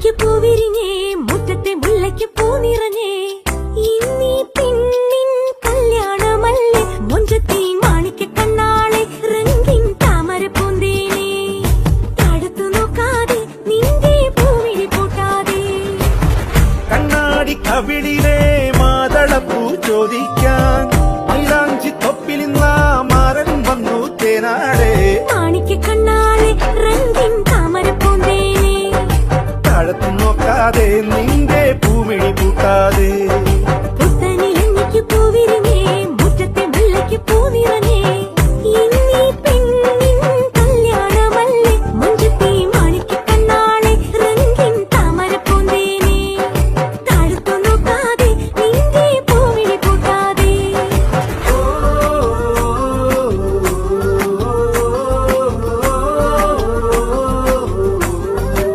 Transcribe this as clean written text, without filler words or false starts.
പൂക്ക് പൂവിരിഞ്ഞേ മുറ്റത്തെ മുല്ലയ്ക്ക് പൂ നിറഞ്ഞേ ഇന്നീ പെണ്ണിൻ കല്യാണമല്ലേ മൊഞ്ചത്തി മാണിക്ക കണ്ണാളെ രംഗിൻ താമര പൂന്തേനെ തടുത്തു നോക്കാതെ നിന്റെ പൂവിഴി പൂട്ടാതെ കണ്ണാടി കവിളിലെ മാതളപ്പൂ ചോദിക്കാൻ മൈലാഞ്ചി തൊപ്പിലിന്ന മാരൻ വന്നു തേനാടെ മാണിക്ക കണ്ണാളെ രംഗിൻ താമര പൂന്തേനെ താഴത്തു നോക്കാതെ നിന്റെ പൂമിഴി പൂട്ടാതെ